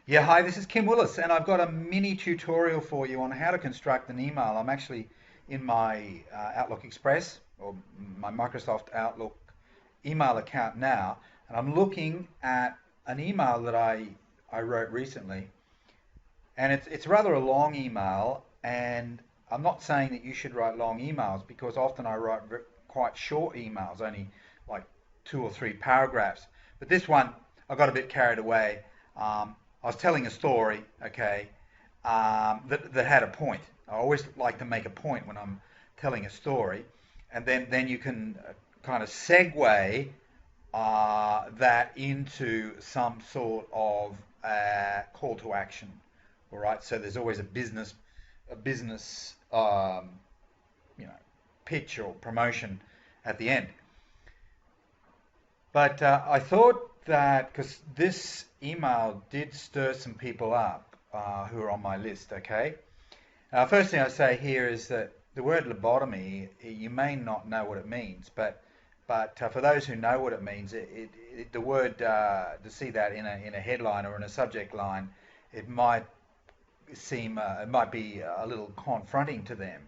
Yeah, hi, this is Kim Willis, and I've got a mini tutorial for you on how to construct an email. I'm actually in my Outlook Express or my Microsoft Outlook email account now, and I'm looking at an email that I wrote recently, and it's rather a long email, and I'm not saying that you should write long emails because often I write quite short emails, only like 2 or 3 paragraphs. But this one, I got a bit carried away. I was telling a story, okay, that had a point. I always like to make a point when I'm telling a story, and then you can kind of segue that into some sort of call to action. All right, so there's always a business, you know, pitch or promotion at the end. But I thought that because this email did stir some people up who are on my list, okay? First thing I say here is that the word lobotomy, you may not know what it means, but for those who know what it means, the word to see that in a headline or in a subject line, it might it might be a little confronting to them,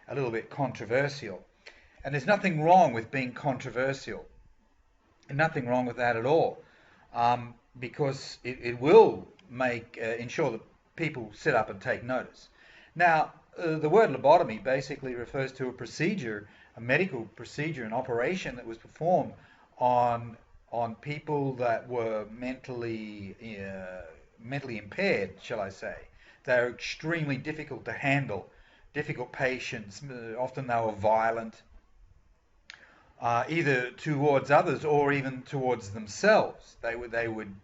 a little bit controversial. And there's nothing wrong with being controversial, and nothing wrong with that at all, because it will ensure that people sit up and take notice. Now, the word lobotomy basically refers to a procedure, a medical procedure, an operation that was performed on people that were mentally impaired, shall I say. They're extremely difficult to handle, difficult patients. Often they were violent, either towards others or even towards themselves. They would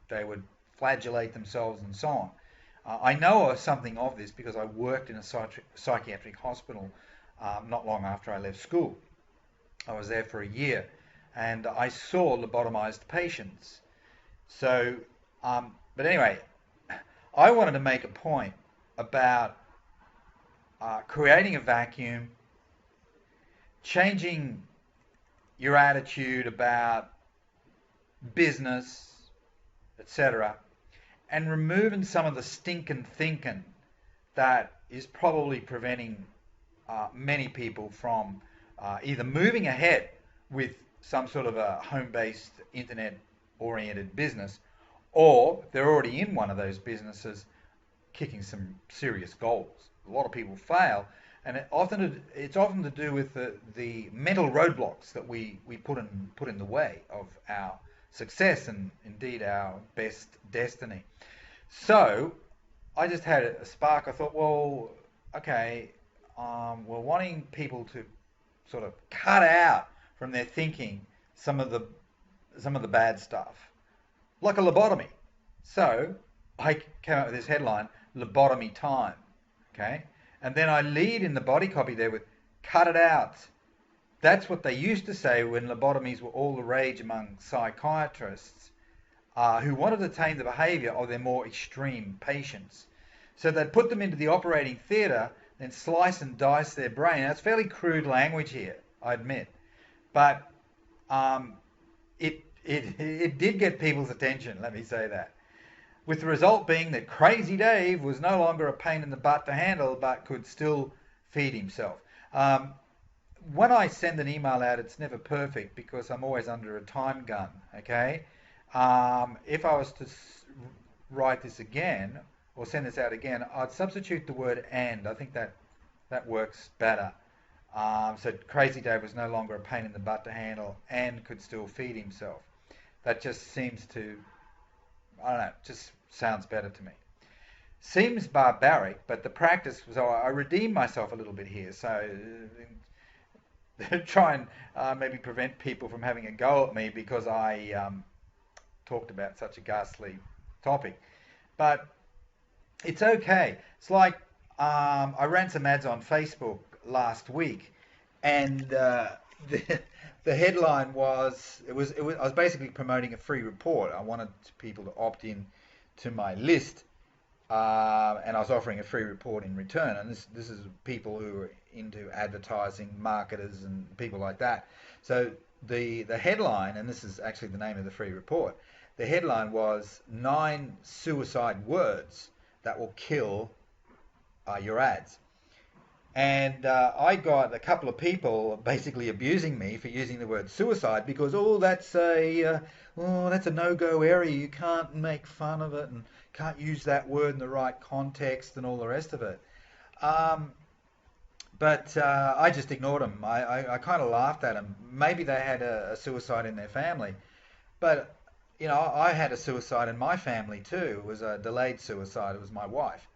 flagellate themselves and so on. I know something of this because I worked in a psychiatric hospital not long after I left school. I was there for a year, and I saw lobotomized patients. So, but anyway, I wanted to make a point about creating a vacuum, changing your attitude about business, etc., and removing some of the stinking thinking that is probably preventing many people from either moving ahead with some sort of a home-based, internet-oriented business, or they're already in one of those businesses kicking some serious goals. A lot of people fail, and it's often to do with the mental roadblocks that we put in the way of our success and indeed our best destiny. So I just had a spark. I thought, well, okay, we're wanting people to sort of cut out from their thinking some of the bad stuff, like a lobotomy. So I came up with this headline: lobotomy time. Okay, and then I lead in the body copy there with "cut it out." That's what they used to say when lobotomies were all the rage among psychiatrists who wanted to tame the behaviour of their more extreme patients. So they'd put them into the operating theatre, then slice and dice their brain. Now, it's fairly crude language here, I admit, but it did get people's attention, let me say that. With the result being that Crazy Dave was no longer a pain in the butt to handle, but could still feed himself. When I send an email out, it's never perfect because I'm always under a time gun, okay? If I was to write this again or send this out again, I'd substitute the word "and." I think that works better. So Crazy Dave was no longer a pain in the butt to handle and could still feed himself. That just seems to, I don't know, just sounds better to me. Seems barbaric, but the practice was, I redeemed myself a little bit here. So try and maybe prevent people from having a go at me because I talked about such a ghastly topic. But it's okay. It's like I ran some ads on Facebook last week, and the headline was I was basically promoting a free report. I wanted people to opt in to my list, and I was offering a free report in return. And this is people who are into advertising, marketers, and people like that. So the headline, and this is actually the name of the free report. The headline was 9 suicide words that will kill your ads. And I got a couple of people basically abusing me for using the word suicide because that's a no-go area. You can't make fun of it and can't use that word in the right context and all the rest of it. Um, but I just ignored them. I kind of laughed at them. Maybe they had a suicide in their family, but I had a suicide in my family too. It was a delayed suicide. It was my wife.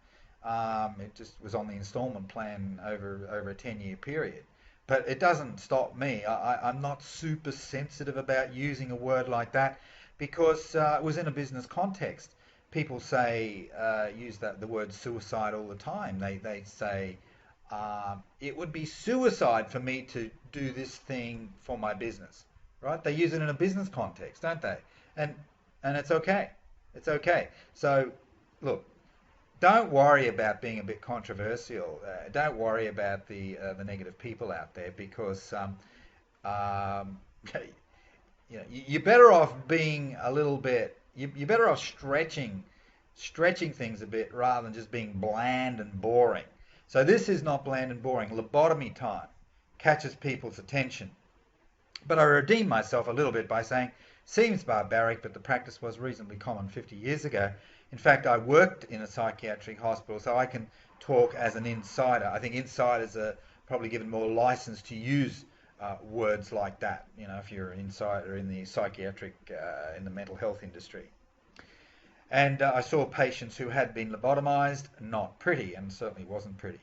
It just was on the installment plan over a 10-year period. But it doesn't stop me. I'm not super sensitive about using a word like that because it was in a business context. People say use the word suicide all the time. They say it would be suicide for me to do this thing for my business, right? They use it in a business context, don't they? And and it's okay. It's okay. So look, don't worry about being a bit controversial. Don't worry about the negative people out there because um, you're better off being a little bit. You're better off stretching things a bit rather than just being bland and boring. So this is not bland and boring. Lobotomy time catches people's attention. But I redeemed myself a little bit by saying, seems barbaric, but the practice was reasonably common 50 years ago. In fact, I worked in a psychiatric hospital, so I can talk as an insider. I think insiders are probably given more license to use words like that, if you're an insider in the psychiatric, in the mental health industry. And I saw patients who had been lobotomized, not pretty, and certainly wasn't pretty.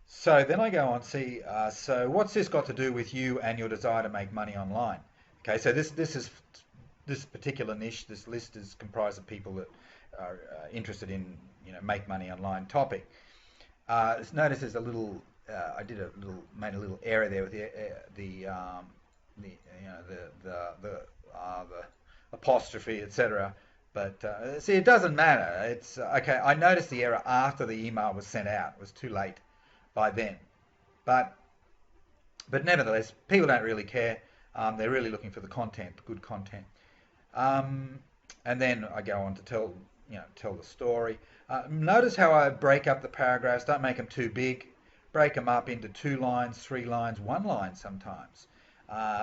So then I go on, see, so what's this got to do with you and your desire to make money online? Okay, so this particular niche, this list is comprised of people that are interested in, make money online topic. Notice there's a little, made a little error there with the apostrophe, etc. But see, it doesn't matter. It's okay. I noticed the error after the email was sent out. It was too late by then. But nevertheless, people don't really care. They're really looking for the content, good content. And then I go on to tell the story. Notice how I break up the paragraphs. Don't make them too big. Break them up into 2 lines, 3 lines, 1 line sometimes.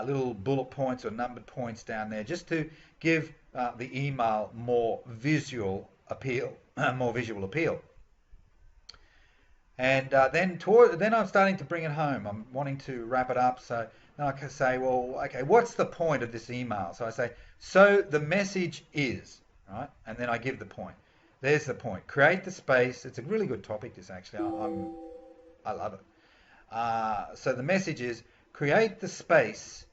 Little bullet points or numbered points down there, just to give the email more visual appeal. More visual appeal. And then I'm starting to bring it home. I'm wanting to wrap it up. So then I can say, well, okay, what's the point of this email? So I say, so the message is, right? And then I give the point. There's the point. Create the space. It's a really good topic, this actually. I love it. So the message is, create the space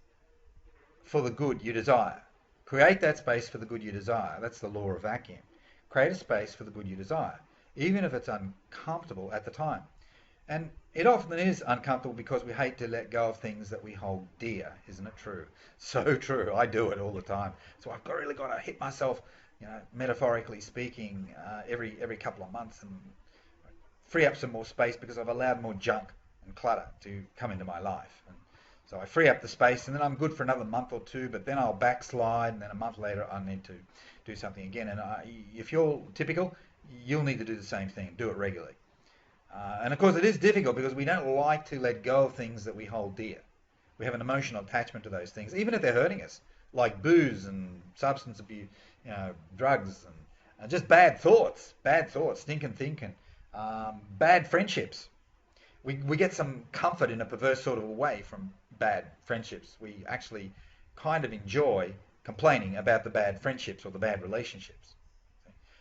for the good you desire. Create that space for the good you desire. That's the law of vacuum. Create a space for the good you desire, even if it's uncomfortable at the time. And it often is uncomfortable because we hate to let go of things that we hold dear. Isn't it true? So true. I do it all the time. So I've really got to hit myself, metaphorically speaking, every couple of months and free up some more space because I've allowed more junk and clutter to come into my life. And so I free up the space and then I'm good for another month or two, but then I'll backslide and then a month later I need to do something again. And if you're typical, you'll need to do the same thing, do it regularly. And of course it is difficult because we don't like to let go of things that we hold dear. We have an emotional attachment to those things, even if they're hurting us, like booze and substance abuse, drugs and just bad thoughts, stinking thinking, bad friendships. We get some comfort in a perverse sort of a way from bad friendships. We actually kind of enjoy complaining about the bad friendships or the bad relationships.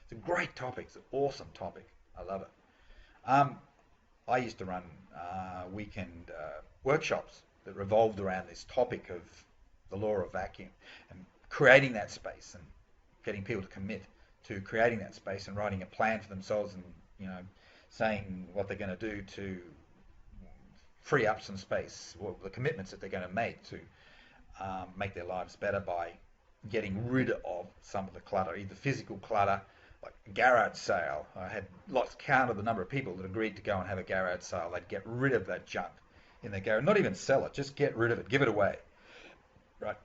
It's a great topic. It's an awesome topic. I love it. I used to run weekend workshops that revolved around this topic of the law of vacuum and creating that space and getting people to commit to creating that space and writing a plan for themselves and saying what they're going to do to free up some space, or the commitments that they're going to make to make their lives better by getting rid of some of the clutter, either physical clutter, like a garage sale. I had lost count of the number of people that agreed to go and have a garage sale. They'd get rid of that junk in their garage, not even sell it, just get rid of it, give it away, right?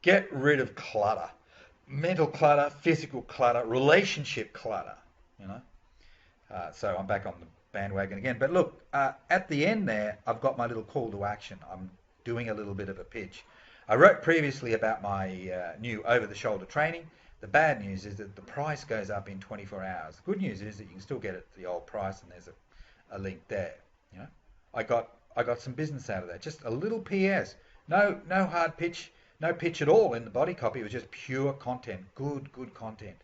Get rid of clutter. mental clutter, physical clutter, relationship clutter, you know. So I'm back on the bandwagon again. But look, at the end there, I've got my little call to action. I'm doing a little bit of a pitch. I wrote previously about my new over-the-shoulder training. The bad news is that the price goes up in 24 hours. The good news is that you can still get it at the old price, and there's a link there. You know, I got some business out of that. Just a little PS. No hard pitch, no pitch at all in the body copy. It was just pure content, good content.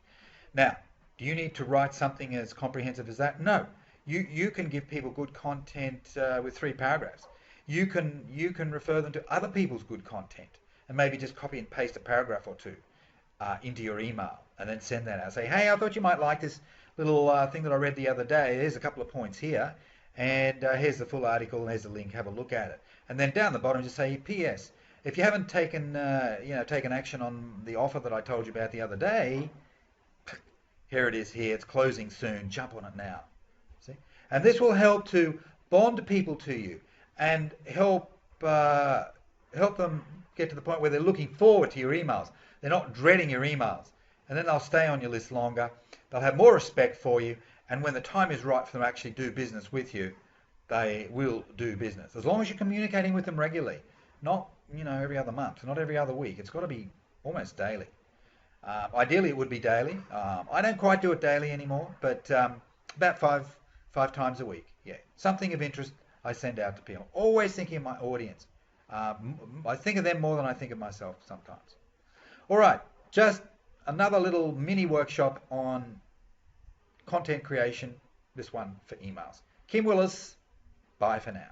Now, do you need to write something as comprehensive as that? No. You can give people good content with 3 paragraphs. You can refer them to other people's good content and maybe just copy and paste a paragraph or two into your email and then send that out. Say, hey, I thought you might like this little thing that I read the other day. There's a couple of points here, and here's the full article, and there's the link. Have a look at it. And then down the bottom, just say, P.S. If you haven't taken action on the offer that I told you about the other day, here it is here. It's closing soon. Jump on it now. See? And this will help to bond people to you and help them get to the point where they're looking forward to your emails. They're not dreading your emails. And then they'll stay on your list longer. They'll have more respect for you. And when the time is right for them to actually do business with you, they will do business. As long as you're communicating with them regularly. Not, every other month. Not every other week. It's got to be almost daily. Ideally, it would be daily. I don't quite do it daily anymore, but about five times a week. Yeah, something of interest I send out to people. Always thinking of my audience. I think of them more than I think of myself sometimes. All right, just another little mini workshop on content creation. This one for emails. Kim Willis. Bye for now.